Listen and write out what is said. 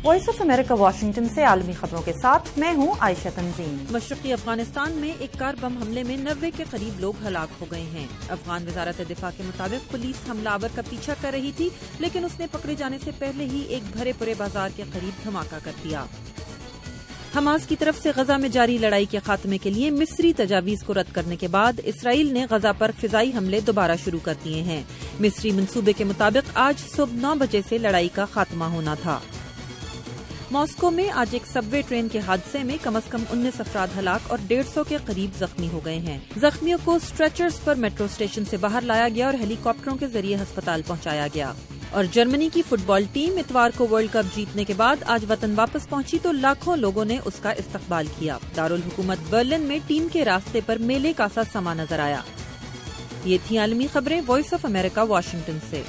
Voice of America Washington سے عالمی خبروں کے ساتھ میں ہوں عائشہ تنظیم۔ مشرقی افغانستان میں ایک کار بم حملے میں 90 کے قریب لوگ ہلاک ہو گئے ہیں۔ افغان وزارت دفاع کے مطابق پولیس حملہ آور کا پیچھا کر رہی تھی، لیکن اس نے پکڑے جانے سے پہلے ہی ایک بھرے پورے بازار کے قریب دھماکہ کر دیا۔ حماس کی طرف سے غزہ میں جاری لڑائی کے خاتمے کے لیے مصری تجاویز کو رد کرنے کے بعد اسرائیل نے غزہ پر فضائی حملے دوبارہ شروع کر دیے ہیں۔ مصری منصوبے کے مطابق آج صبح 9 بجے سے لڑائی کا خاتمہ ہونا تھا۔ ماسکو میں آج ایک سب وے ٹرین کے حادثے میں کم از کم 19 افراد ہلاک اور 150 کے قریب زخمی ہو گئے ہیں۔ زخمیوں کو اسٹریچرز پر میٹرو اسٹیشن سے باہر لایا گیا اور ہیلی کاپٹروں کے ذریعے ہسپتال پہنچایا گیا۔ اور جرمنی کی فٹ بال ٹیم اتوار کو ورلڈ کپ جیتنے کے بعد آج وطن واپس پہنچی تو لاکھوں لوگوں نے اس کا استقبال کیا۔ دارالحکومت برلن میں ٹیم کے راستے پر میلے کا سا سما نظر آیا۔ یہ تھی عالمی خبریں وائس آف امریکہ واشنگٹن سے۔